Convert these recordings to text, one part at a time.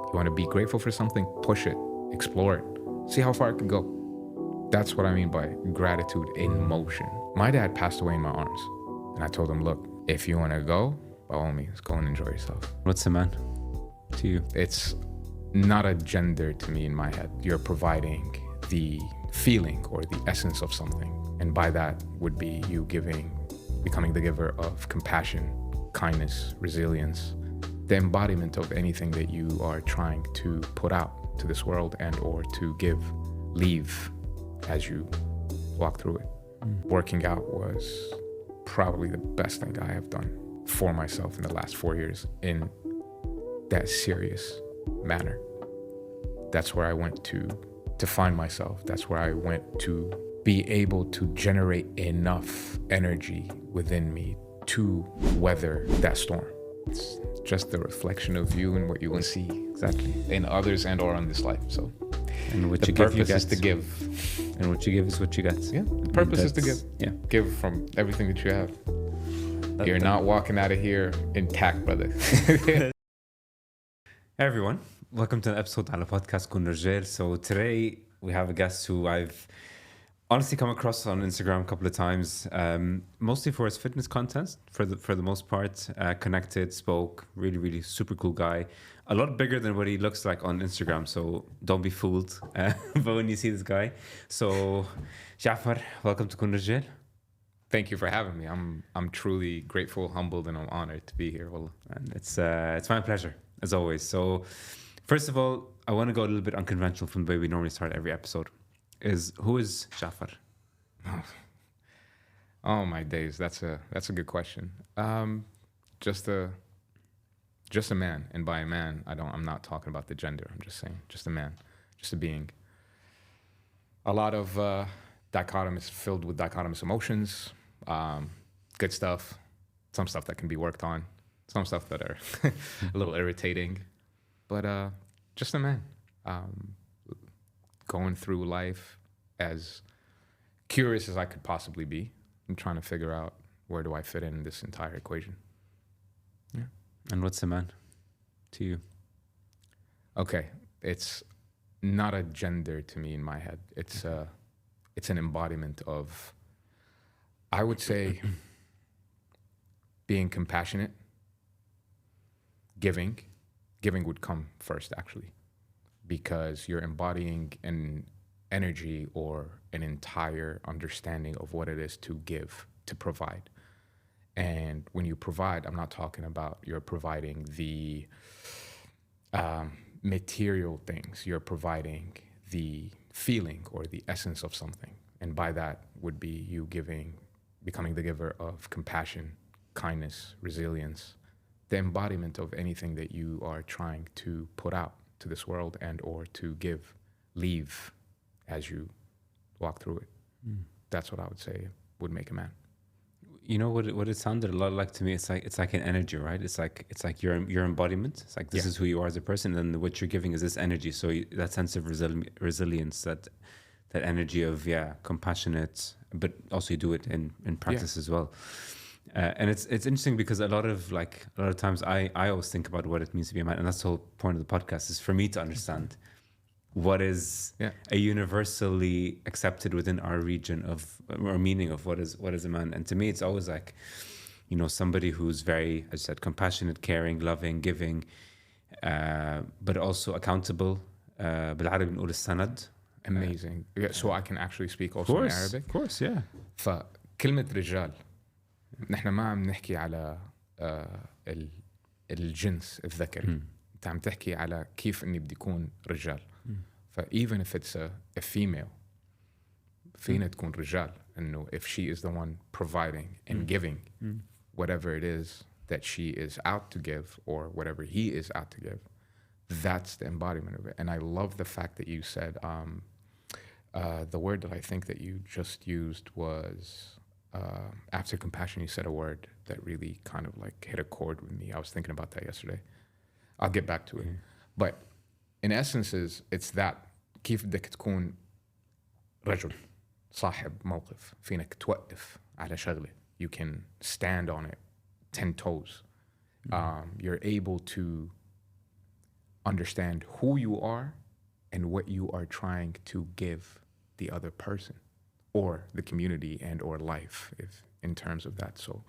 You want to be grateful for something? Push it, explore it, see how far it can go. That's what I mean by gratitude in motion. My dad passed away in my arms, and I told him, look, if you want to go, by all means, go and enjoy yourself. What's a man to you? It's not a gender to me in my head. You're providing the feeling or the essence of something. And by that would be you becoming the giver of compassion, kindness, resilience, the embodiment of anything that you are trying to put out to this world and or to leave as you walk through it. Working out was probably the best thing I have done for myself in the last 4 years in that serious manner. That's where I went to find myself. That's where I went to be able to generate enough energy within me to weather that storm. It's just the reflection of you and what you will see exactly in others and or on this life. So And what the you give, you purpose get. is to give. And what you give is what you get. Yeah, the purpose is to give. Yeah. Give from everything that you have. You're not walking out of here intact, brother. Hey everyone, welcome to an episode on the podcast Koon Rijjeil. So today we have a guest who I've honestly come across on Instagram a couple of times, mostly for his fitness content for the most part. Connected, spoke, really super cool guy. A lot bigger than what he looks like on Instagram, so don't be fooled but when you see this guy. So Gaafar, welcome to Koon Rijjeil. Thank you for having me. I'm truly grateful, humbled, and I'm honored to be here. Well, And it's my pleasure, as always. So first of all, I want to go a little bit unconventional from the way we normally start every episode. Who is Gaafar? oh my days, that's a good question. Just a man, and by a man, I'm not talking about the gender. I'm just saying, just a man, just a being. A lot of filled with dichotomous emotions. Good stuff, some stuff that can be worked on, some stuff that are a little irritating, but just a man going through life as curious as I could possibly be and trying to figure out where do I fit in this entire equation. Yeah. And what's a man to you? Okay, it's not a gender to me in my head. It's an embodiment of, I would say, being compassionate, giving would come first, actually, because you're embodying an energy or an entire understanding of what it is to give, to provide. And when you provide, I'm not talking about you're providing the material things. You're providing the feeling or the essence of something. And by that would be you becoming the giver of compassion, kindness, resilience, the embodiment of anything that you are trying to put out to this world and or to leave as you walk through it. That's what I would say would make a man. You know what it sounded a lot like to me. It's like an energy, right? It's like your embodiment. It's like this is who you are as a person, and what you're giving is this energy. So that sense of resilience, that energy of compassionate, but also you do it in practice as well. And it's interesting because a lot of times I always think about what it means to be a man, and that's the whole point of the podcast, is for me to understand what is a universally accepted within our region of or meaning of what is a man. And to me, it's always like, somebody who's very, as I said, compassionate, caring, loving, giving, but also accountable. بالعربي بنقول السند. Amazing. So I can actually speak also in Arabic. Of course, yeah. فكلمة رجال نحن ما عم نحكي على الجنس الذكري. انت عم تحكي على كيف اني بدي يكون رجال. even if it's a female, فينا تكون رجال. انه if she is the one providing and giving whatever it is that she is out to give or whatever he is out to give, that's the embodiment of it. And I love the fact that you said the word that I think that you just used was after compassion. You said a word that really kind of like hit a chord with me. I was thinking about that yesterday. I'll get back to it. But in essence it's that كيف بدك تكون رجل صاحب موقف فينك توقف على شغلة. You can stand on it 10 toes. You're able to understand who you are and what you are trying to give the other person or the community and or life, if in terms of that. So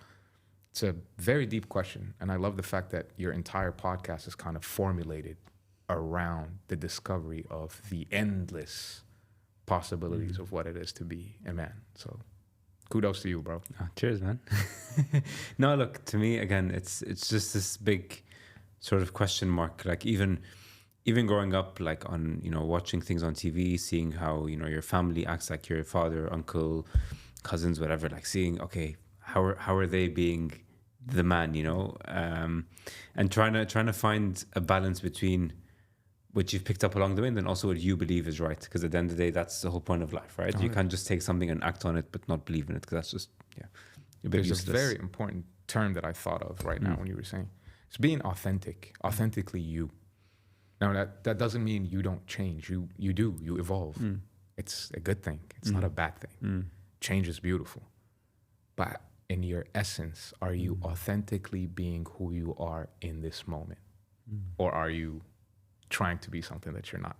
it's a very deep question, and I love the fact that your entire podcast is kind of formulated around the discovery of the endless possibilities of what it is to be a man. So kudos to you, bro. Oh, cheers, man. No, look, to me, again, it's just this big sort of question mark. Like even growing up, like on, you know, watching things on TV, seeing how, you know, your family acts like your father, uncle, cousins, whatever, like seeing, okay, how are they being the man, you know, and trying to find a balance between what you've picked up along the way and then also what you believe is right, because at the end of the day, that's the whole point of life, right? You can't just take something and act on it but not believe in it, because that's just a bit There's useless. a very important term that I thought of right now when you were saying it's being authentic, authentically you. Now that doesn't mean you don't change. You evolve. It's a good thing. It's not a bad thing. Change is beautiful. But in your essence, are you authentically being who you are in this moment? Or are you trying to be something that you're not?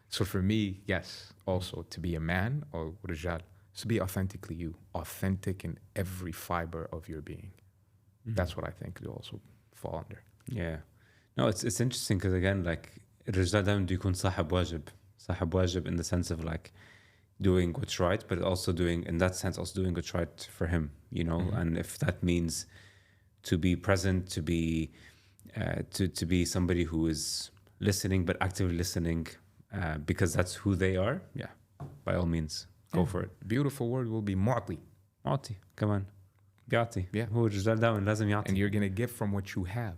So for me, yes, also to be a man or Rijjeil, to be authentically you, authentic in every fiber of your being. That's what I think you also fall under. Yeah. No, it's interesting because again, like الرجال دائما بده يكون صاحب واجب in the sense of like doing what's right, but also doing, in that sense, also doing what's right for him, you know. And if that means to be present, to be to be somebody who is listening, but actively listening, because that's who they are. Yeah, by all means, go for it. Beautiful word will be معطي. معطي كمان بيعطي. Yeah. هو الرجال دائما لازم يعطي. And you're going to give from what you have.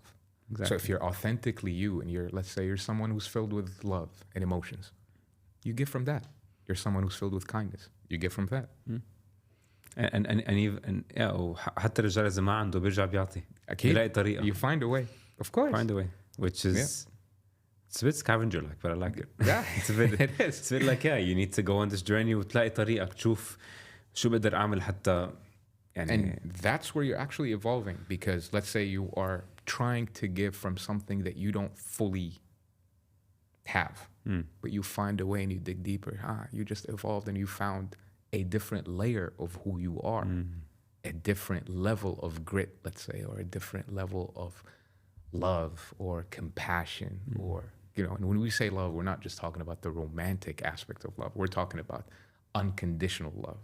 Exactly. So if you're authentically you and you're, let's say you're someone who's filled with love and emotions, you give from that. You're someone who's filled with kindness, you give from that. And even حتى الرجال إذا ما عنده بيرجع بيعطي. بيلاقي طريقة. You find a way. Of course. Find a way, which is it's a bit scavenger like, but I like it. Yeah, it's a bit it is. It's a bit like, yeah, you need to go on this journey وتلاقي طريقك تشوف شو بقدر أعمل حتى يعني. And that's where you're actually evolving, because let's say you are trying to give from something that you don't fully have, but you find a way and you dig deeper. You just evolved and you found a different layer of who you are, a different level of grit, let's say, or a different level of love or compassion, or, you know, and when we say love, we're not just talking about the romantic aspect of love. We're talking about unconditional love.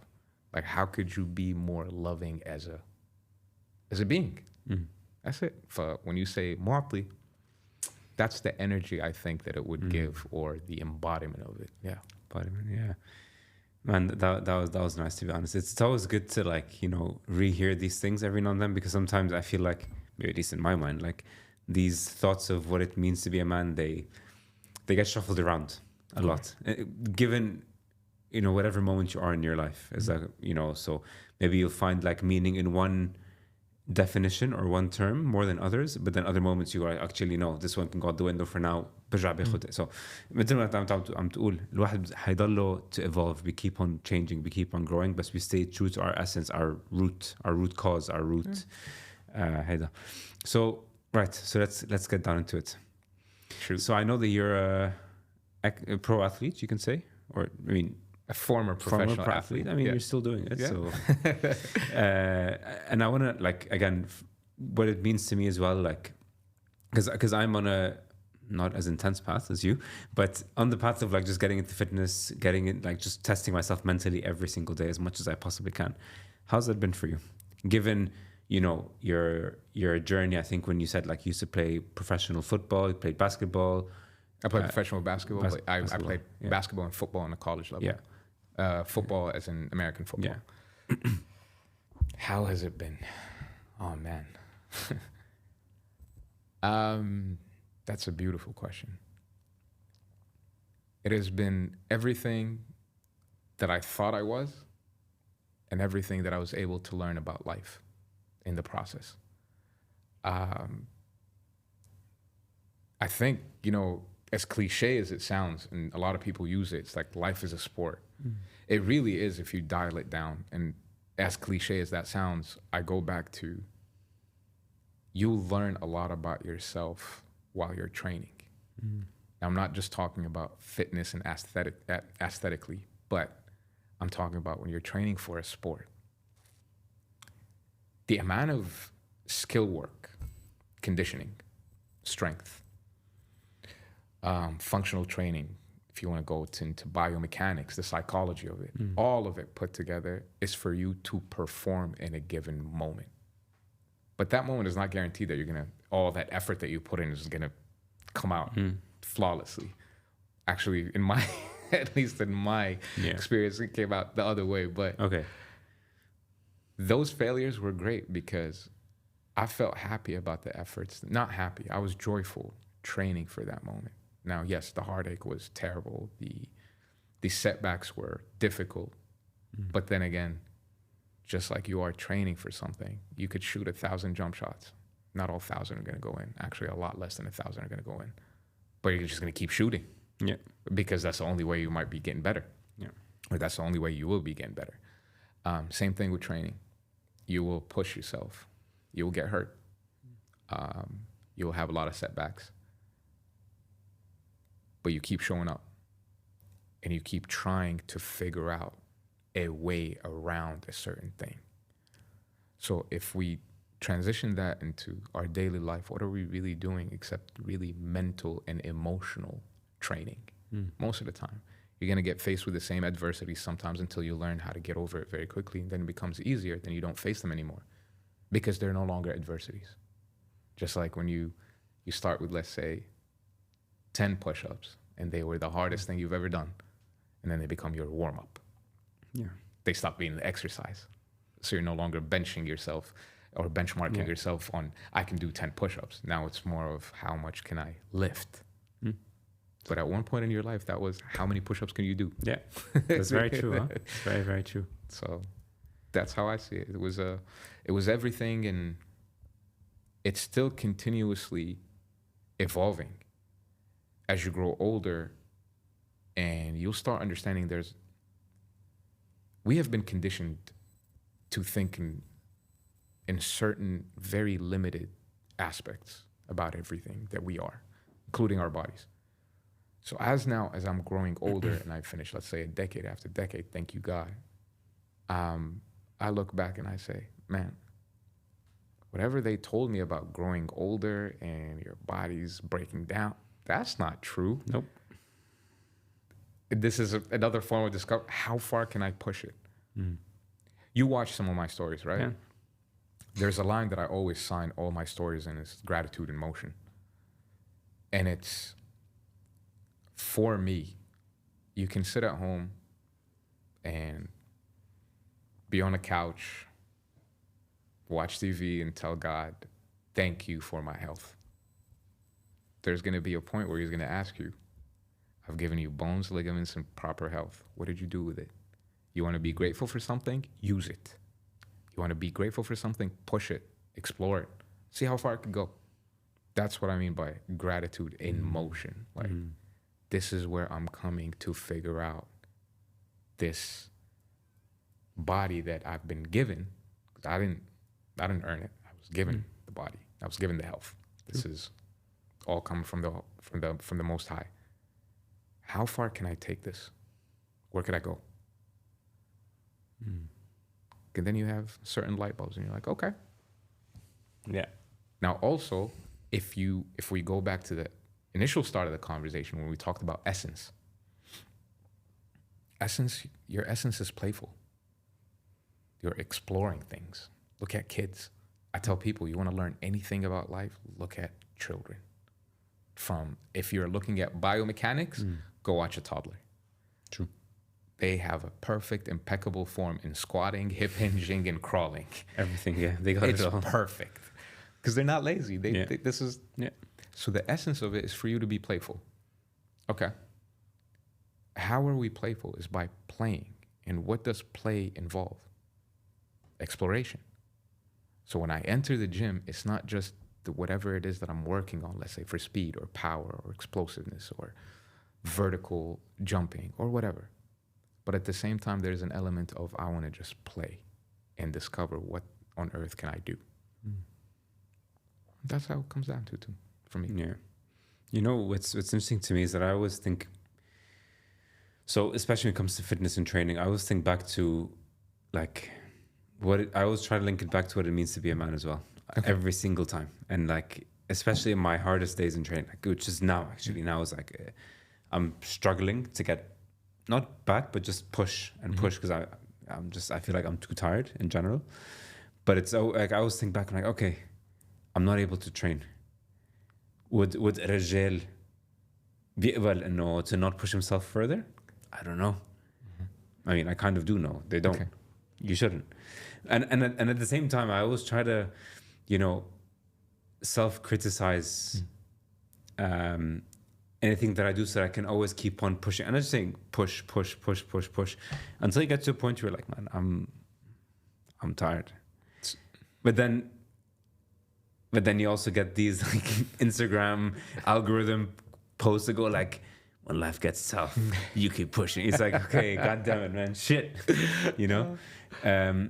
Like, how could you be more loving as a being? That's it. For when you say معطي, that's the energy I think that it would give, or the embodiment of it. Yeah. Embodiment, yeah. Man, that was nice, to be honest. It's always good to, like, you know, rehear these things every now and then, because sometimes I feel like, maybe at least in my mind, like these thoughts of what it means to be a man, they get shuffled around a lot, given, you know, whatever moment you are in your life. Is that, you know, so maybe you'll find like meaning in one definition or one term more than others, but then other moments you are actually, no, this one can go out the window for now. برجع باخد. So مثل ما عم تقول الواحد حيضله to evolve. We keep on changing, we keep on growing, but we stay true to our essence, our root cause, our root. هيدا. So right, so let's get down into it. True. So I know that you're a pro athlete, you can say, or I mean, a former professional athlete. I mean, you're still doing it. Yeah. So, and I want to, like, again, what it means to me as well, like, because I'm on a not as intense path as you, but on the path of like just getting into fitness, getting it, like just testing myself mentally every single day as much as I possibly can. How's that been for you? Given, you know, your journey, I think when you said like you used to play professional football, you played basketball. I played professional basketball. I played basketball and football on the college level. Yeah. Football as in American football. Yeah. How has it been? Oh man. That's a beautiful question. It has been everything that I thought I was and everything that I was able to learn about life in the process. I think, you know, as cliche as it sounds, and a lot of people use it, it's like life is a sport. It really is if you dial it down. And as cliche as that sounds, I go back to, you learn a lot about yourself while you're training. Now, I'm not just talking about fitness and aesthetically, but I'm talking about when you're training for a sport. The amount of skill work, conditioning, strength, functional training, if you want to go into biomechanics, the psychology of it, all of it put together is for you to perform in a given moment. But that moment is not guaranteed that all that effort that you put in is going to come out flawlessly. Actually, at least in my experience, it came out the other way. But those failures were great because I felt happy about the efforts. Not happy, I was joyful training for that moment. Now, yes, the heartache was terrible. The setbacks were difficult. But then again, just like you are training for something, you could shoot 1,000 jump shots. Not all 1,000 are going to go in. Actually, a lot less than 1,000 are going to go in. But you're just going to keep shooting. Yeah. Because that's the only way you might be getting better. Yeah. Or that's the only way you will be getting better. Same thing with training. You will push yourself. You will get hurt. You will have a lot of setbacks. But you keep showing up. And you keep trying to figure out a way around a certain thing. So if we transition that into our daily life, what are we really doing except really mental and emotional training? Most of the time. You're going to get faced with the same adversity sometimes until you learn how to get over it very quickly. And then it becomes easier. Then you don't face them anymore because they're no longer adversities. Just like when you start with, let's say, 10 push-ups and they were the hardest thing you've ever done. And then they become your warm-up. Yeah. They stop being the exercise. So you're no longer benching yourself or benchmarking yourself on, I can do 10 push-ups. Now it's more of how much can I lift? But at one point in your life, that was how many push-ups can you do? Yeah, that's very true. Huh? It's very, very true. So that's how I see it. It was everything, and it's still continuously evolving as you grow older, and you'll start understanding we have been conditioned to think in certain very limited aspects about everything that we are, including our bodies. So as I'm growing older and I finish, let's say, a decade after decade, thank you, God, I look back and I say, man, whatever they told me about growing older and your body's breaking down, that's not true. Nope. This is another form of discovery. How far can I push it? You watch some of my stories, right? Yeah. There's a line that I always sign all my stories in, is gratitude in motion. And it's, for me, you can sit at home and be on a couch, watch TV and tell God, thank you for my health. There's going to be a point where he's going to ask you, I've given you bones, ligaments, and proper health. What did you do with it? You want to be grateful for something? Use it. You want to be grateful for something? Push it. Explore it. See how far it can go. That's what I mean by gratitude in motion. Like, this is where I'm coming to figure out this body that I've been given. I didn't earn it. I was given the body. I was given the health. This is all coming from the Most High. How far can I take this? Where could I go? And then you have certain light bulbs and you're like, okay. Yeah. Now also, if we go back to the initial start of the conversation when we talked about essence, your essence is playful. You're exploring things. Look at kids. I tell people, you want to learn anything about life, look at children. If you're looking at biomechanics, go watch a toddler. True. They have a perfect, impeccable form in squatting, hip hinging, and crawling. Everything, yeah. They got it all. It's perfect. Because they're not lazy. So the essence of it is for you to be playful. Okay. How are we playful? Is by playing. And what does play involve? Exploration. So when I enter the gym, it's not just whatever it is that I'm working on, let's say for speed or power or explosiveness or vertical jumping or whatever. But at the same time, there's an element of I want to just play and discover what on earth can I do. That's how it comes down to for me. Yeah. You know, what's interesting to me is that I always think, so especially when it comes to fitness and training, I always think back to like I always try to link it back to what it means to be a man as well. Okay. Every single time. And like, especially in my hardest days in training, like, which is now actually, now is like, I'm struggling to get not back, but just push and push because I feel like I'm too tired in general. But it's like, I always think back and like, okay, I'm not able to train. Would Rijjeil بيقبل إنه to not push himself further? I don't know. I mean, I kind of do know. They don't. Okay. You shouldn't. And at the same time, I always try to, you know, self-criticize anything that I do so that I can always keep on pushing. And I'm just saying push until you get to a point where you're like, man, I'm tired. But then you also get these like Instagram algorithm posts that go like, when life gets tough, you keep pushing. It's like, okay, God damn it, man, shit, you know?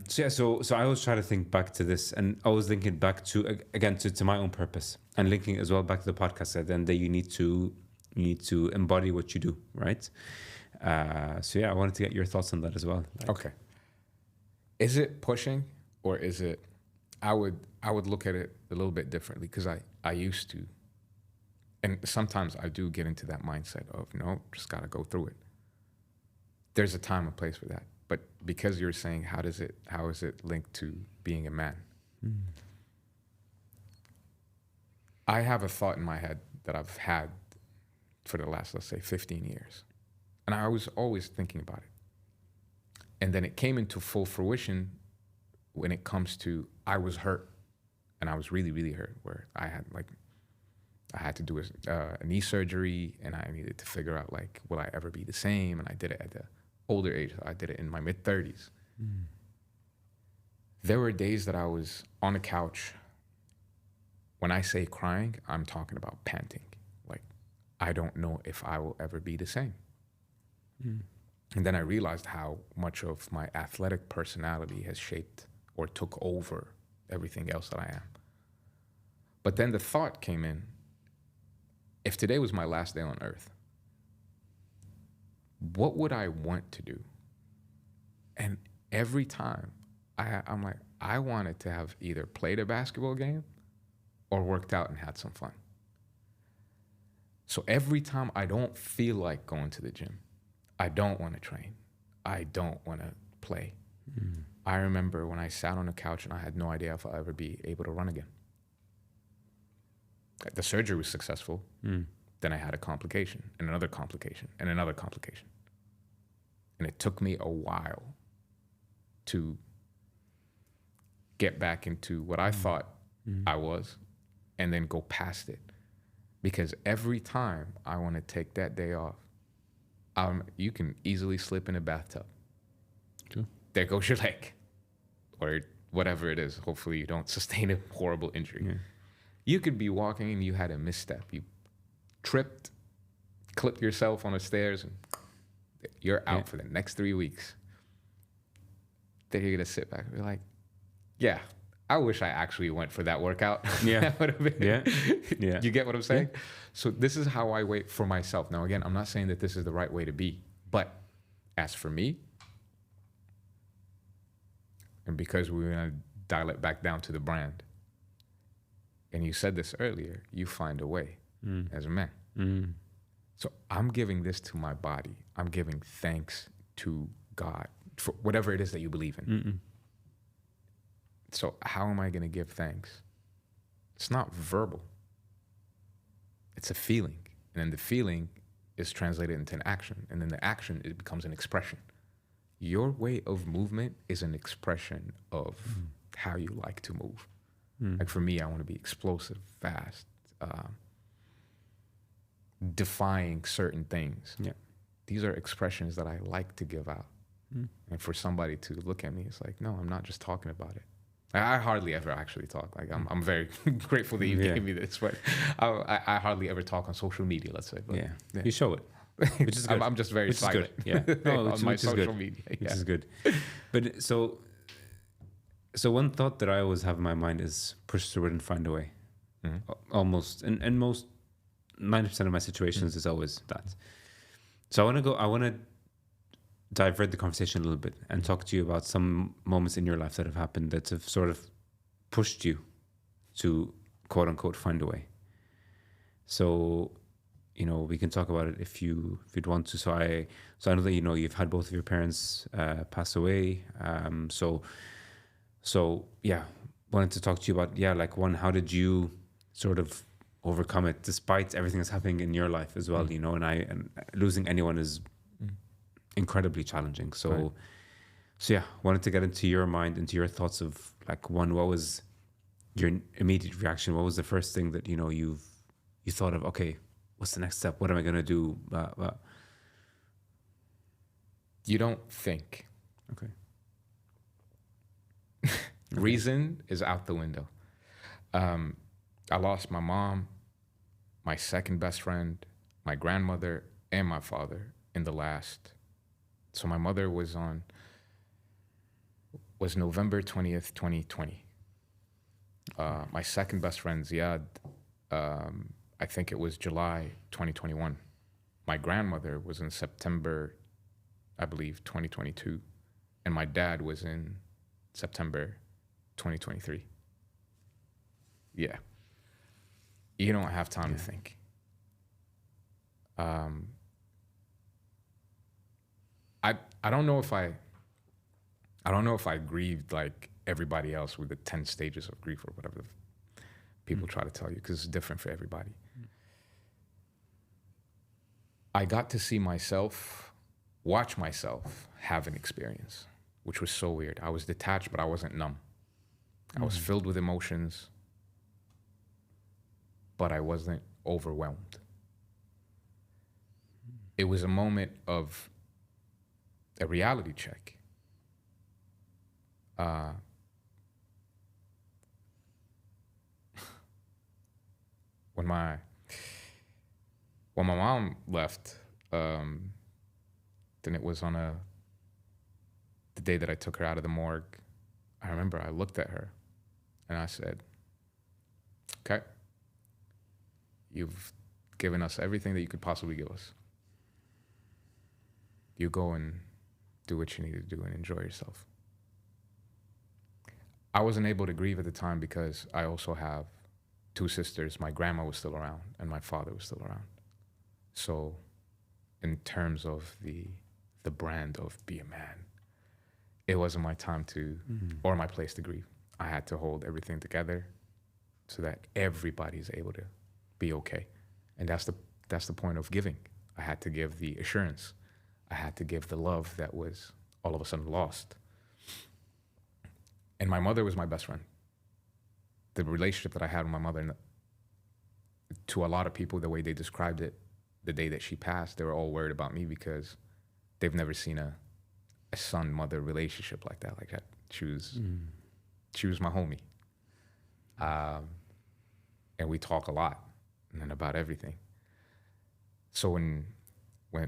So I always try to think back to this and always link it back to, again, to my own purpose and linking as well back to the podcast. At the end of the day, you need to embody what you do, right? So yeah, I wanted to get your thoughts on that as well. Like, Okay. Is it pushing or is it, I would look at it a little bit differently because I used to. And sometimes I do get into that mindset of, no, just got to go through it. There's a time and place for that. But because you're saying, how is it linked to being a man? I have a thought in my head that I've had for the last, let's say, 15 years. And I was always thinking about it. And then it came into full fruition when it comes to, I was hurt. And I was really, really hurt, where I had to do a knee surgery, and I needed to figure out, like, will I ever be the same? And I did it at the older age. I did it in my mid-30s. There were days that I was on the couch. When I say crying, I'm talking about panting. Like, I don't know if I will ever be the same. And then I realized how much of my athletic personality has shaped or took over everything else that I am. But then the thought came in, if today was my last day on earth, what would I want to do? And every time I'm like, I wanted to have either played a basketball game or worked out and had some fun. So every time I don't feel like going to the gym, I don't want to train, I don't want to play. I remember when I sat on the couch and I had no idea if I'll ever be able to run again. The surgery was successful. Then I had a complication and another complication and another complication. And it took me a while to get back into what I thought I was and then go past it. Because every time I want to take that day off, you can easily slip in a bathtub. True. There goes your leg or whatever it is. Hopefully you don't sustain a horrible injury. Yeah. You could be walking and you had a misstep. You tripped, clipped yourself on the stairs, and you're out for the next 3 weeks. Then you're going to sit back and be like, yeah, I wish I actually went for that workout. Yeah. That would have been. Yeah. You get what I'm saying? Yeah. So this is how I wait for myself. Now, again, I'm not saying that this is the right way to be, but as for me, and because we're going to dial it back down to the brand, and you said this earlier, you find a way as a man. So I'm giving this to my body. I'm giving thanks to God for whatever it is that you believe in. So how am I going to give thanks? It's not verbal. It's a feeling. And then the feeling is translated into an action. And then the action, it becomes an expression. Your way of movement is an expression of how you like to move. Like for me, I want to be explosive, fast, defying certain things. Yeah. These are expressions that I like to give out. And for somebody to look at me, it's like, no, I'm not just talking about it. I hardly ever actually talk. Like I'm very grateful that you gave me this, but I hardly ever talk on social media, let's say. But, you show it, which is good. I'm just very silent. Yeah, on my social media, which is good. But so one thought that I always have in my mind is push through it and find a way. Almost, and most 90% of my situations is always that. So I want to divert the conversation a little bit and talk to you about some moments in your life that have happened that have sort of pushed you to quote unquote find a way. So, you know, we can talk about it if you'd want to. So I know that, you know, you've had both of your parents pass away. So yeah, wanted to talk to you about, like, one, how did you sort of overcome it despite everything that's happening in your life as well, you know, and losing anyone is incredibly challenging. So, Right. So yeah, wanted to get into your mind, into your thoughts of, like, one, what was your immediate reaction? What was the first thing that, you know, you thought of? Okay, what's the next step? What am I gonna do? You don't think. Okay. Reason is out the window. I lost my mom, my second best friend, my grandmother, and my father in the last. So my mother was November 20th, 2020. My second best friend, Ziad, I think it was July 2021. My grandmother was in September, I believe, 2022. And my dad was in September 2023. Yeah. You don't have time to think. I don't know if I grieved like everybody else with the 10 stages of grief or whatever people try to tell you, because it's different for everybody. I got to see watch myself have an experience, which was so weird. I was detached, but I wasn't numb. I was filled with emotions, but I wasn't overwhelmed. It was a moment of a reality check. When my mom left, then it was on the day that I took her out of the morgue. I remember I looked at her and I said, okay, you've given us everything that you could possibly give us. You go and do what you need to do and enjoy yourself. I wasn't able to grieve at the time because I also have two sisters. My grandma was still around and my father was still around. So in terms of the brand of be a man, it wasn't my time to, or my place to grieve. I had to hold everything together so that everybody's able to be okay. And that's the point of giving. I had to give the assurance. I had to give the love that was all of a sudden lost. And my mother was my best friend. The relationship that I had with my mother, to a lot of people, the way they described it, the day that she passed, they were all worried about me because they've never seen a son-mother relationship like that. She was my homie. And we talk a lot and about everything. So when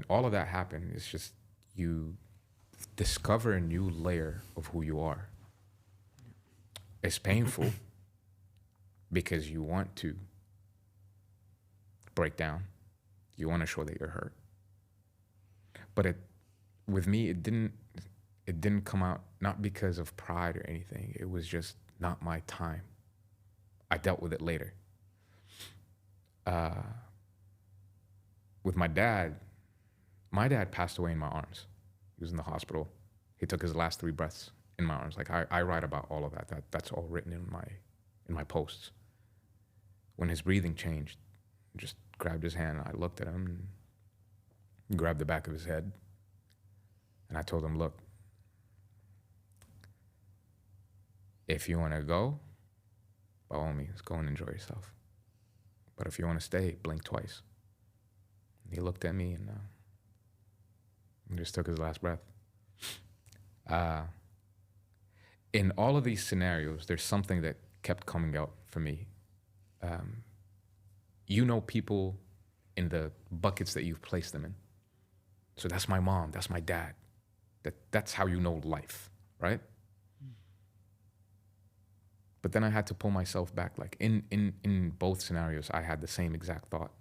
all of that happened, it's just you discover a new layer of who you are. It's painful because you want to break down. You want to show that you're hurt. But with me, it didn't come out, not because of pride or anything. It was just not my time. I dealt with it later. With my dad passed away in my arms. He was in the hospital. He took his last 3 breaths in my arms. Like I write about all of that. That's all written in my posts. When his breathing changed, I just grabbed his hand. I looked at him and grabbed the back of his head. And I told him, look, if you want to go, by all means, go and enjoy yourself. But if you want to stay, blink twice. And he looked at me and just took his last breath. In all of these scenarios, there's something that kept coming out for me. You know people in the buckets that you've placed them in. So that's my mom, that's my dad. That's how you know life, right? But then I had to pull myself back. Like in both scenarios, I had the same exact thought.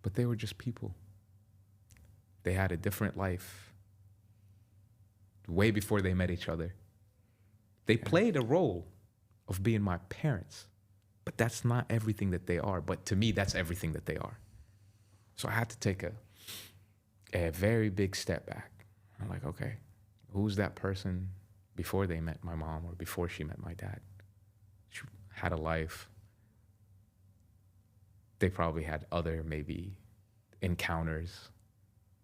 but they were just people. They had a different life way before they met each other. They played a role of being my parents, but that's not everything that they are. But to me, that's everything that they are. So I had to take a very big step back. I'm like, okay, who's that person before they met my mom or before she met my dad? She had a life. They probably had other maybe encounters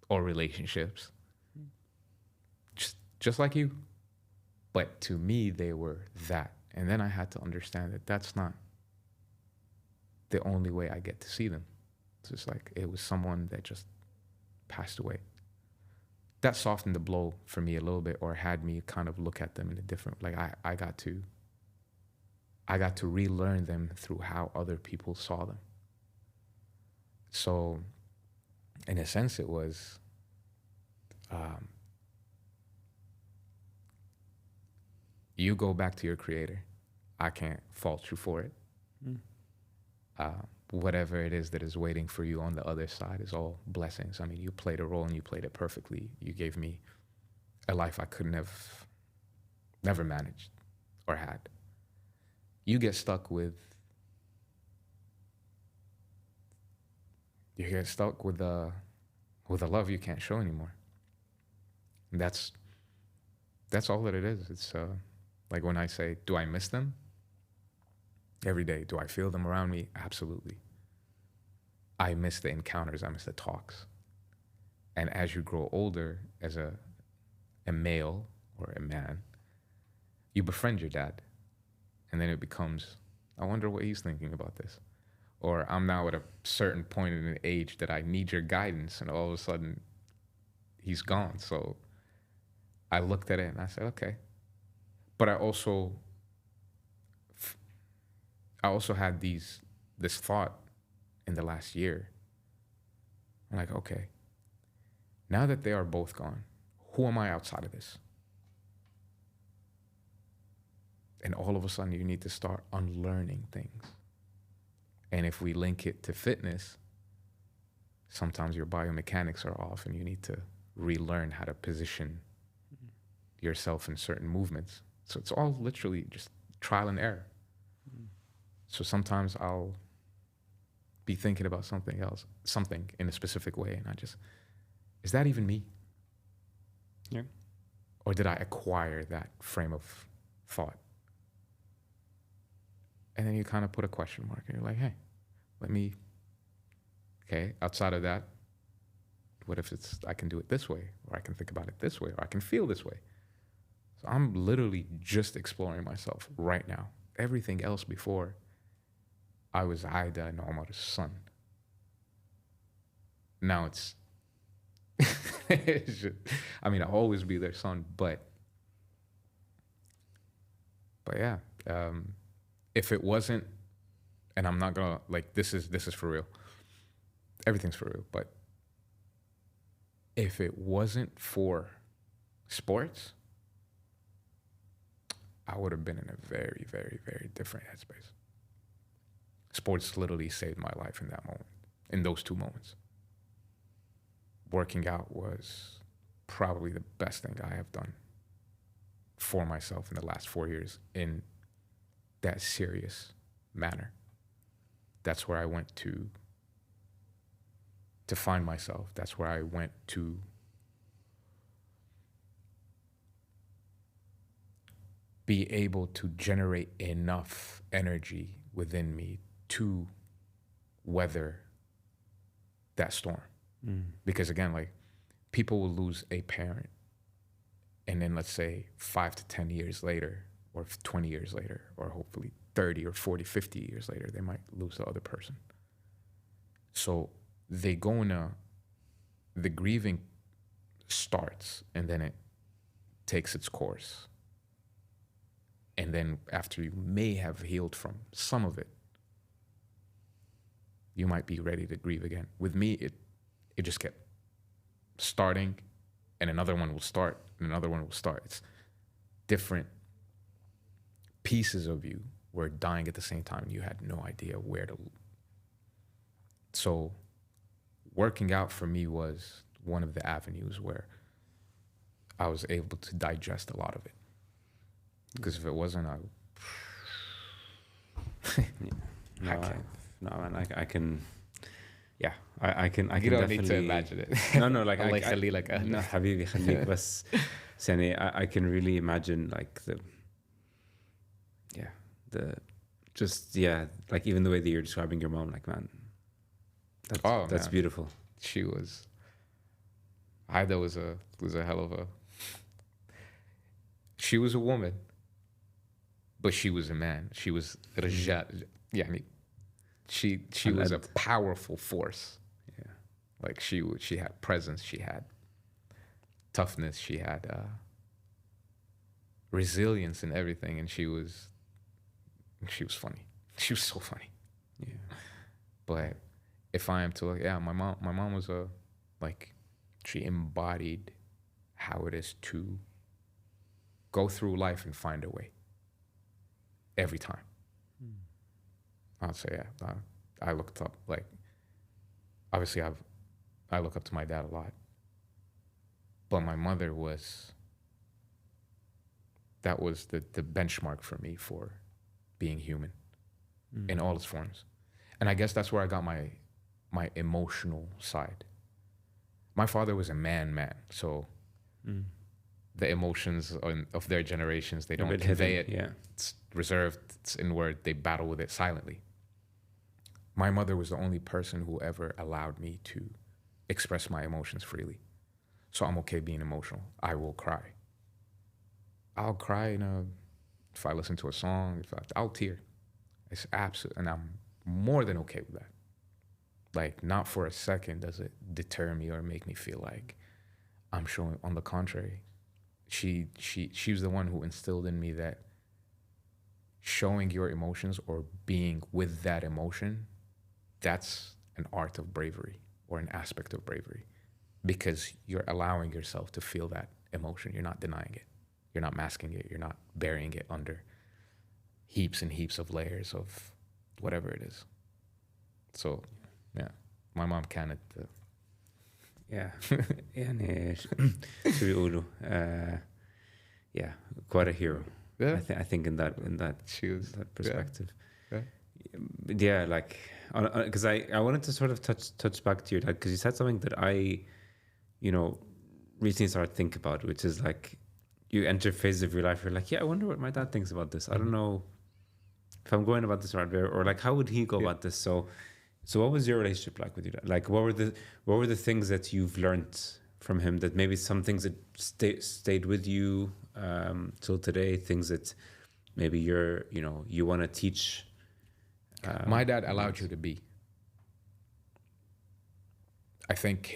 or relationships, just like you. But to me, they were that. And then I had to understand that that's not the only way I get to see them. It's just like it was someone that just passed away. That softened the blow for me a little bit, or had me kind of look at them in a different, like I got to relearn them through how other people saw them. So in a sense, it was you go back to your creator. I can't fault you for it. Whatever it is that is waiting for you on the other side is all blessings. I mean, you played a role and you played it perfectly. You gave me a life I couldn't have never managed or had. You get stuck with a love you can't show anymore. And that's all that it is. It's like when I say, do I miss them? Every day. Do I feel them around me? Absolutely. I miss the encounters. I miss the talks. And as you grow older, as a male or a man, you befriend your dad. And then it becomes, I wonder what he's thinking about this. Or I'm now at a certain point in an age that I need your guidance, and all of a sudden he's gone. So I looked at it and I said, okay. But I also had this thought in the last year. I'm like, okay, now that they are both gone, who am I outside of this? And all of a sudden you need to start unlearning things. And if we link it to fitness, sometimes your biomechanics are off and you need to relearn how to position yourself in certain movements. So it's all literally just trial and error. So sometimes I'll be thinking about something in a specific way, and is that even me? Yeah. Or did I acquire that frame of thought? And then you kind of put a question mark, and you're like, hey, outside of that, what if I can do it this way, or I can think about it this way, or I can feel this way? So I'm literally just exploring myself right now. Everything else before, I was Aida and Omar's son. Now it's I'll always be their son, but yeah, if it wasn't, and I'm not gonna, this is for real. Everything's for real, but if it wasn't for sports, I would have been in a very, very, very different headspace. Sports literally saved my life in that moment, in those two moments. Working out was probably the best thing I have done for myself in the last 4 years in that serious manner. That's where I went to find myself. That's where I went to be able to generate enough energy within me to weather that storm. Because again, people will lose a parent, and then let's say 5 to 10 years later, or 20 years later, or hopefully 30 or 40, 50 years later, they might lose the other person. So they go the grieving starts, and then it takes its course. And then after you may have healed from some of it, you might be ready to grieve again. With me, it just kept starting, and another one will start, and another one will start. It's different pieces of you were dying at the same time. You had no idea where to. So working out for me was one of the avenues where I was able to digest a lot of it. Because if it wasn't, No, man, I can. Yeah, I can. you don't definitely need to imagine it. No, like Allah I يخلي لك أهلك. no, حبيبي خليك بس. يعني I can really imagine like like even the way that you're describing your mom, like, man, that's Man. beautiful. She was. Haida was a hell of a. She was a woman, but she was a man. She was رجال. Yeah, I mean, she was a powerful force. Yeah. Like she had presence. She had toughness. She had resilience in everything, and she was funny. She was so funny. Yeah. But if I am to look, my mom was she embodied how it is to go through life and find a way every time. I'd say, I looked up, like, obviously I look up to my dad a lot, but my mother that was the benchmark for me for being human in all its forms. And I guess that's where I got my emotional side. My father was a man, so the emotions of their generations, they don't convey it. Yeah. It's reserved, it's inward, they battle with it silently. My mother was the only person who ever allowed me to express my emotions freely. So I'm okay being emotional. I will cry. I'll cry if I listen to a song, I'll tear. It's absolute, and I'm more than okay with that. Like, not for a second does it deter me or make me feel like I'm showing. On the contrary, she was the one who instilled in me that showing your emotions or being with that emotion, that's an art of bravery or an aspect of bravery, because you're allowing yourself to feel that emotion. You're not denying it. You're not masking it. You're not burying it under heaps and heaps of layers of whatever it is. So, yeah, my mom كانت يعني شو بيقولوا quite a hero. Yeah. I think in that She was, that perspective. Yeah. Like, because I wanted to sort of touch back to your dad, because you said something that I, recently started to think about, which is like, you enter phases of your life, you're like, I wonder what my dad thinks about this. I don't know if I'm going about this right way, or like, how would he go about this? So what was your relationship like with your dad? Like, what were the things that you've learned from him, that maybe some things that stayed with you till today, things that maybe you want to teach? My dad allowed you to be. I think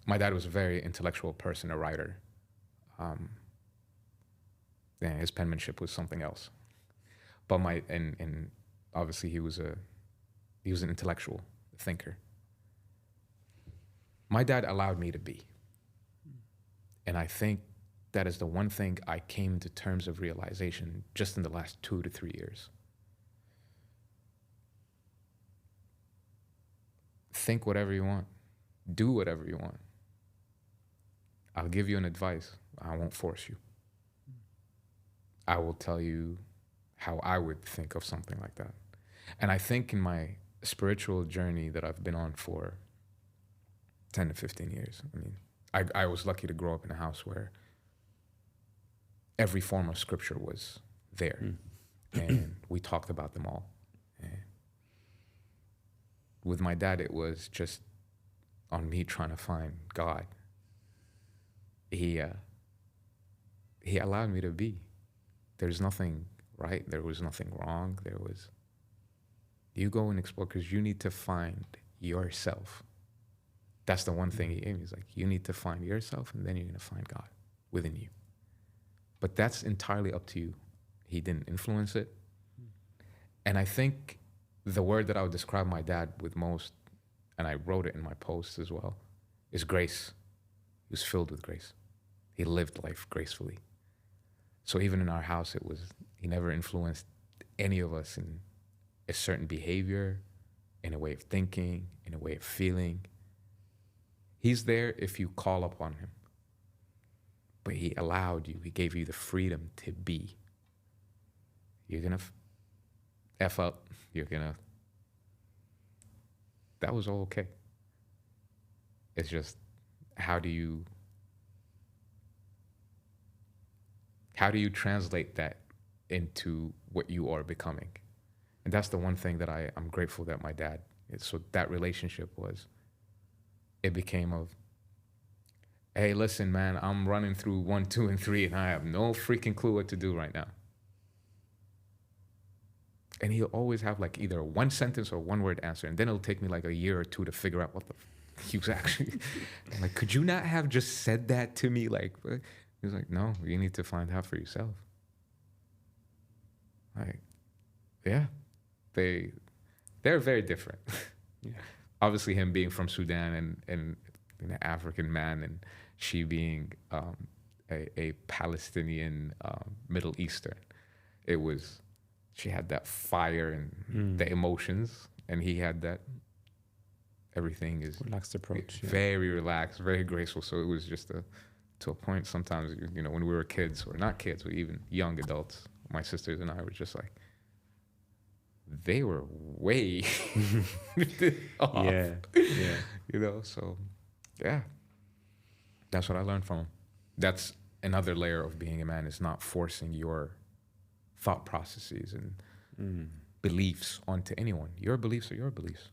my dad was a very intellectual person, a writer. His penmanship was something else. But and obviously he was an intellectual thinker. My dad allowed me to be. And I think that is the one thing I came to terms of realization just in the last 2 to 3 years. Think whatever you want. Do whatever you want. I'll give you an advice. I won't force you. I will tell you how I would think of something like that. And I think in my spiritual journey that I've been on for 10 to 15 years, I mean, I was lucky to grow up in a house where every form of scripture was there. And we talked about them all. And with my dad, it was just on me trying to find God. He allowed me to be. There's nothing right. There was nothing wrong. You go and explore, because you need to find yourself. That's the one thing he gave me. He's like, you need to find yourself, and then you're going to find God within you. But that's entirely up to you. He didn't influence it. And I think the word that I would describe my dad with most, and I wrote it in my posts as well, is grace. He was filled with grace. He lived life gracefully. So even in our house, he never influenced any of us in a certain behavior, in a way of thinking, in a way of feeling. He's there if you call upon him. But he allowed you, he gave you the freedom to be. You're going to F up, you're going to... That was all okay. It's just, how do you translate that into what you are becoming? And that's the one thing that I'm grateful that my dad, so that relationship was, it became of, hey, listen, man, I'm running through 1, 2, and 3, and I have no freaking clue what to do right now. And he'll always have like either a one sentence or one word answer. And then it'll take me like a year or two to figure out what he was actually, I'm like, could you not have just said that to me? Like, he was like, no, you need to find out for yourself. Like, yeah, they're very different. Yeah. Obviously him being from Sudan and an African man, and she being a Palestinian Middle Eastern, she had that fire and the emotions, and he had that everything is relaxed approach, very relaxed, very graceful. So it was just to a point sometimes, when we were kids, or not kids, but even young adults, my sisters and I were just like, they were way off. Yeah. So yeah, that's what I learned from him. That's another layer of being a man, is not forcing your thought processes and beliefs onto anyone. Your beliefs are your beliefs.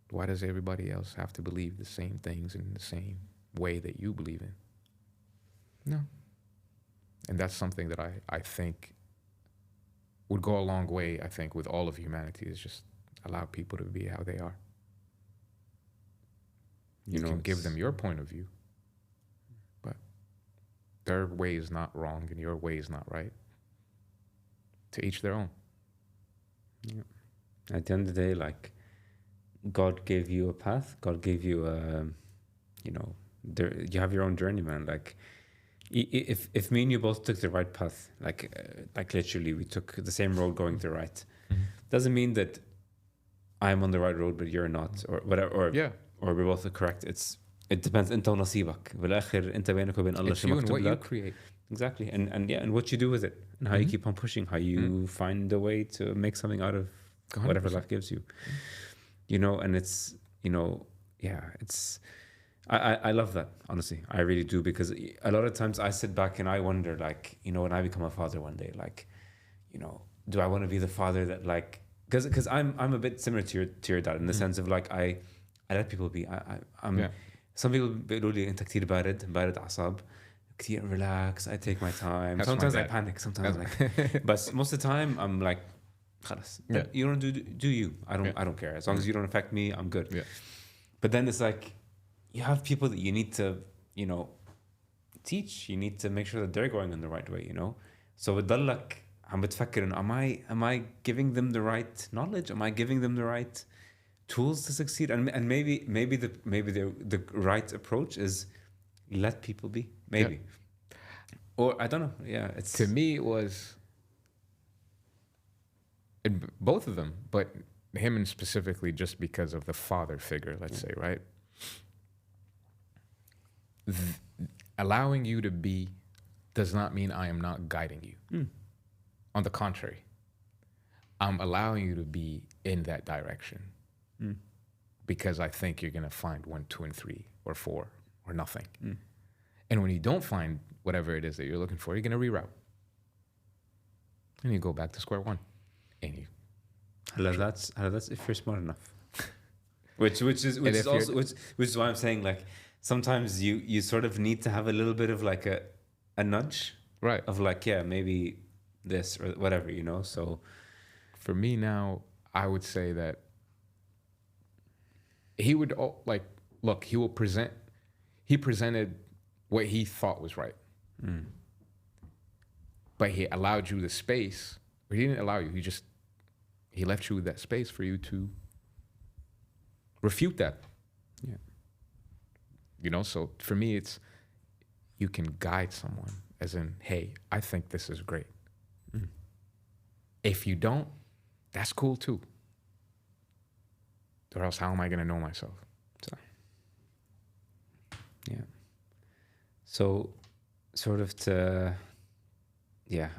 Why does everybody else have to believe the same things in the same way that you believe in? No. And that's something that I think would go a long way, I think, with all of humanity, is just allow people to be how they are. You can give them your point of view, but their way is not wrong and your way is not right. To each their own. Yeah. At the end of the day, like, God gave you a path. God gave you you have your own journey, man. Like, if me and you both took the right path, like literally we took the same road going to the right, doesn't mean that I'm on the right road but you're not, or whatever, or we're both correct. It depends. انت ونصيبك بالاخر انت بينك وبين الله It's you and what you create. Exactly. And what you do with it, and how you keep on pushing, how you find a way to make something out of 100%. Whatever life gives you. And it's, it's, I love that, honestly. I really do, because a lot of times I sit back and I wonder, like, when I become a father one day, like, do I want to be the father that, like, because I'm a bit similar to your dad, in the sense of, like, I let people be. I'm some people بيقولوا لي انت كتير بارد اعصاب, كتير relax, I take my time. Sometimes I panic, sometimes but most of the time I'm like, خلاص, you don't do you. I don't care, as long as you don't affect me, I'm good. But then it's like, you have people that you need to teach, you need to make sure that they're going in the right way, so بتضلك عم بتفكر إنه am I giving them the right knowledge, am I giving them the right tools to succeed? And maybe the right approach is let people be, maybe. Or I don't know. Yeah, it's, to me it was in both of them, but him and specifically just because of the father figure, let's say, right? Allowing you to be does not mean I am not guiding you. On the contrary, I'm allowing you to be in that direction. Because I think you're going to find 1, 2, and 3, or 4, or nothing. And when you don't find whatever it is that you're looking for, you're going to reroute. And you go back to square one. And you... That's if you're smart enough. which is why I'm saying, like, sometimes you sort of need to have a little bit of like a nudge. Right. Of like, maybe this or whatever, so. For me now, I would say that he would look, he presented what he thought was right. But he allowed you the space, or he didn't allow you, he left you that space for you to refute that. So for me, it's, you can guide someone as in, hey, I think this is great. If you don't, that's cool too. Or else how am I going to know myself? So. Yeah. So, sort of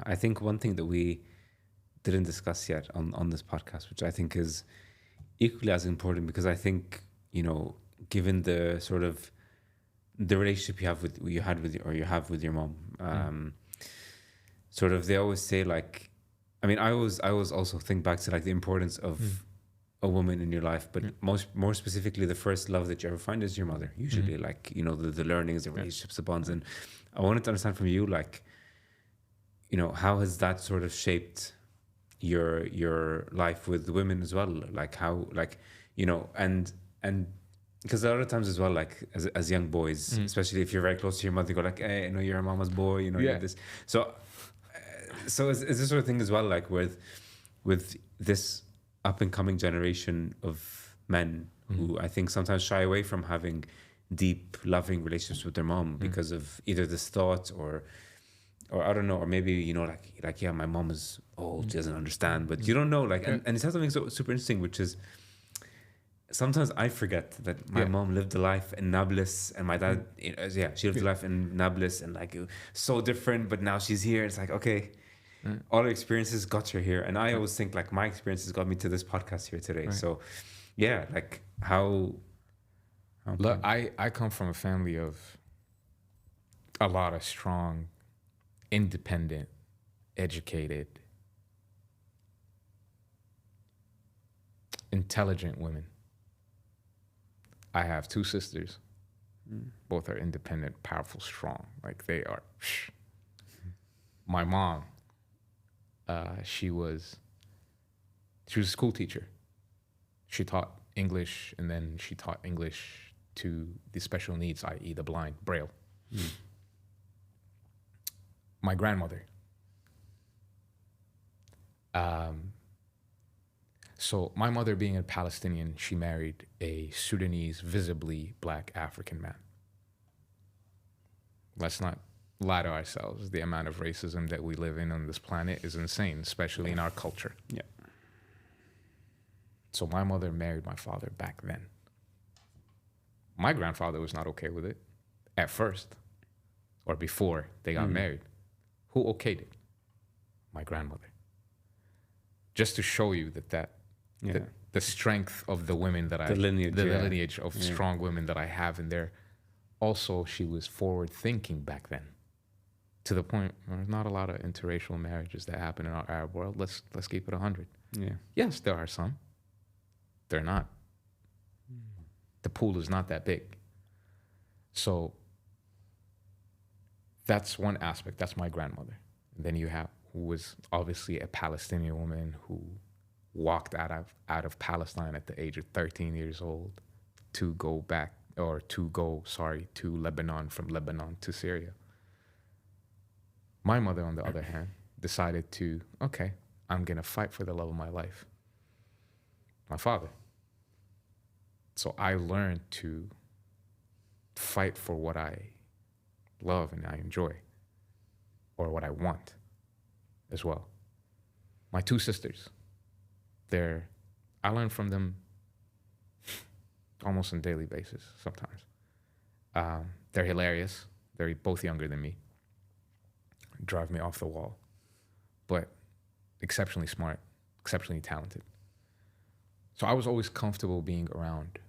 I think one thing that we didn't discuss yet on this podcast, which I think is equally as important, because I think, given the sort of the relationship you have with your mom, sort of, they always say, like, I mean, I always also think back to, like, the importance of a woman in your life, but more specifically, the first love that you ever find is your mother. Usually, like, the learnings, the relationships, the bonds, and I wanted to understand from you, like, how has that sort of shaped your life with women as well? Like, how, like, and because a lot of times as well, like, as young boys, especially if you're very close to your mother, you go like, hey, I know you're a mama's boy, you're this. So is this sort of thing as well, like, with this up and coming generation of men who I think sometimes shy away from having deep, loving relationships with their mom because of either this thought or I don't know, or maybe, like, yeah, my mom is old, she doesn't understand, but you don't know, like, and it says something so super interesting, which is sometimes I forget that my mom lived a life in Nablus, and my dad, she lived a life in Nablus, and, like, it was so different, but now she's here. It's like, okay, all her experiences got her here, and I always think, like, my experiences got me to this podcast here today. So, yeah, like, how Look, I come from a family of a lot of strong, independent, educated, intelligent women. I have 2 sisters. Both are independent, powerful, strong. Like, they are. My mom, she was a school teacher. She taught English, and then she taught English to the special needs, i.e. the blind, Braille. My grandmother. So my mother, being a Palestinian, she married a Sudanese, visibly black African man. Let's not lie to ourselves. The amount of racism that we live in on this planet is insane, especially in our culture. Yeah. So my mother married my father back then. My grandfather was not okay with it at first, or before they got married. Who okayed it? My grandmother. Just to show you that the strength of the women that the lineage of strong women that I have in there. Also, she was forward thinking back then, to the point where there's not a lot of interracial marriages that happen in our Arab world. Let's keep it 100. Yeah. Yes, there are some. They're not. The pool is not that big. So that's one aspect. That's my grandmother. And then you have, who was obviously a Palestinian woman who walked out of Palestine at the age of 13 years old to go to Lebanon, from Lebanon to Syria. My mother, on the other hand, decided to, okay, I'm going to fight for the love of my life. My father. So I learned to fight for what I love and I enjoy, or what I want as well. My 2 sisters, I learn from them almost on a daily basis sometimes. They're hilarious. They're both younger than me. Drive me off the wall. But exceptionally smart, exceptionally talented. So I was always comfortable being around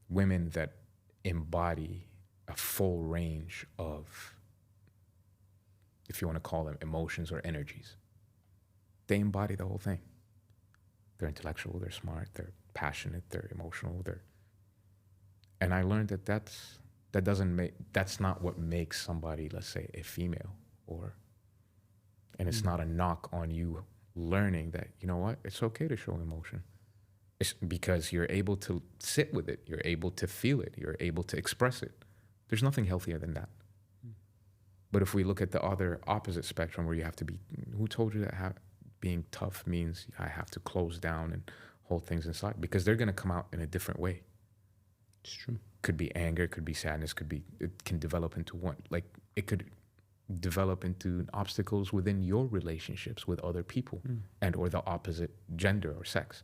women that embody a full range of, if you want to call them, emotions or energies. They embody the whole thing. They're intellectual, they're smart, they're passionate, they're emotional, and I learned that's not what makes somebody, let's say, a female, and it's not a knock on you learning that, you know what, it's okay to show emotion. It's because you're able to sit with it, you're able to feel it, you're able to express it. There's nothing healthier than that. But if we look at the other opposite spectrum, where you have to be, who told you that being tough means I have to close down and hold things inside? Because they're going to come out in a different way. It's true. Could be anger, could be sadness, it can develop into one. Like, it could develop into obstacles within your relationships with other people and or the opposite gender or sex.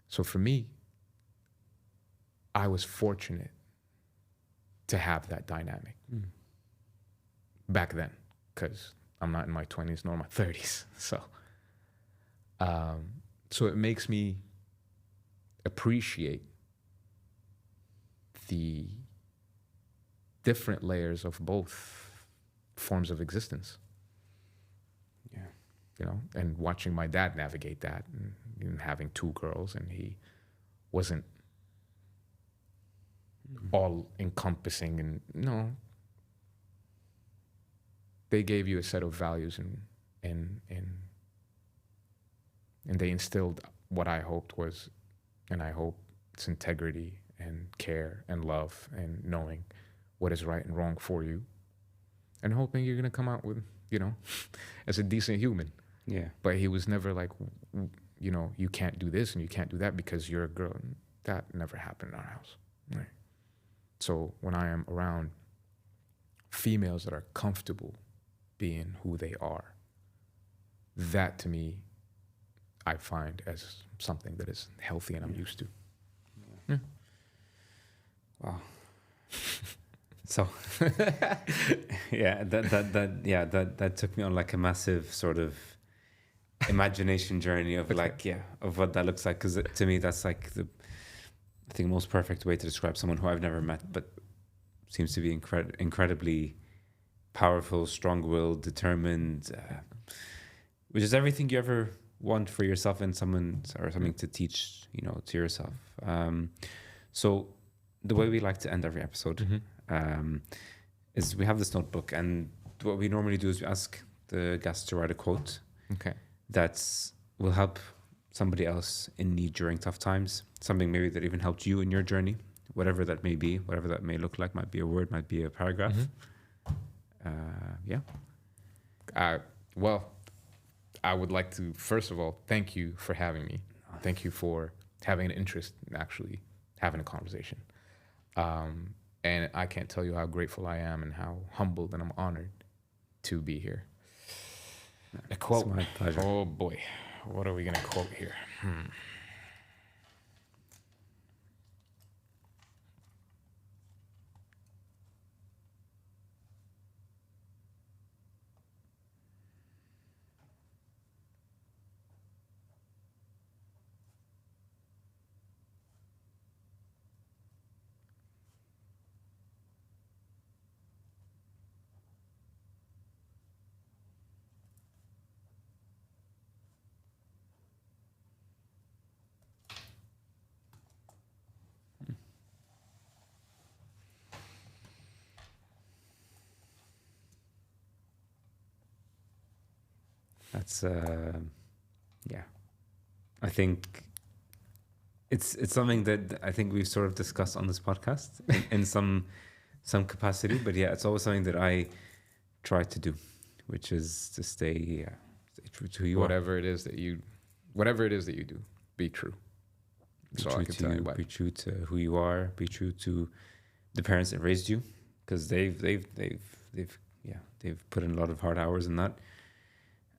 So for me, I was fortunate to have that dynamic back then, because I'm not in my 20s nor my 30s. So it makes me appreciate the different layers of both forms of existence. Yeah. You know, and watching my dad navigate that, and having 2 girls, and he wasn't all encompassing, and no, they gave you a set of values, and they instilled what I hoped was, and I hope it's integrity and care and love and knowing what is right and wrong for you, and hoping you're gonna come out with, you know, as a decent human. Yeah. But he was never like, you know, you can't do this and you can't do that because you're a girl. That never happened in our house. Right. So when I am around females that are comfortable being who they are, that to me, I find as something that is healthy and I'm used to. Yeah. Wow. So yeah, that took me on like a massive sort of imagination journey of like, of what that looks like. Because to me, that's like I think most perfect way to describe someone who I've never met, but seems to be incredibly powerful, strong-willed, determined, which is everything you ever want for yourself and someone, or something to teach, you know, to yourself. So the way we like to end every episode is we have this notebook, and what we normally do is we ask the guests to write a quote that will help somebody else in need during tough times, something maybe that even helped you in your journey, whatever that may be, whatever that may look like, might be a word, might be a paragraph. Well, I would like to, first of all, thank you for having me. Thank you for having an interest in actually having a conversation. And I can't tell you how grateful I am and how humbled and I'm honored to be here. A quote. It's my pleasure. Oh boy. What are we going to quote here? That's I think it's something that I think we've sort of discussed on this podcast in some capacity, but yeah, it's always something that I try to do, which is to stay true to who you are. Whatever it is that you do, be true. Be true to who you are. Be true to the parents that raised you, because they've put in a lot of hard hours in that.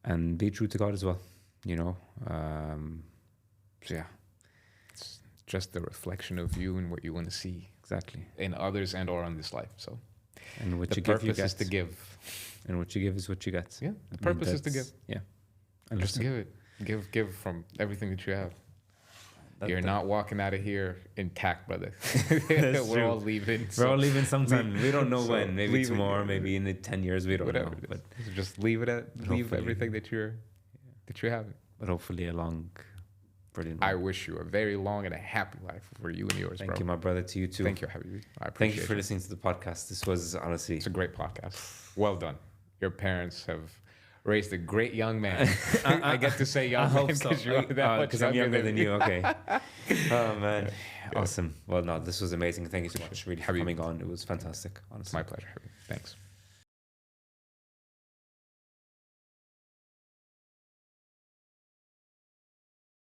And be true to God as well, you know. So yeah, it's just the reflection of you and what you want to see exactly in others and or on this life. So, and what the you give, purpose is to give, and what you give is what you get. Yeah, the purpose is to give. Yeah, and just give it, give from everything that you have. You're not walking out of here intact, brother. We're all leaving. We're all leaving sometime. We don't know when. Maybe tomorrow. Maybe in 10 years. We don't know. But just leave everything that you're having. But hopefully a long, brilliant. I wish you a very long and a happy life for you and yours. Thank you, my brother. To you too. Thank you, Habibi. I appreciate. Thank you for listening to the podcast. This was honestly. It's a great podcast. Well done. Your parents have raised a great young man. I get to say young man because I'm younger than you. Okay. Oh man, awesome. Well, no, this was amazing. Thank you so much, really, for coming on. It was fantastic. Honestly, my pleasure. Thanks.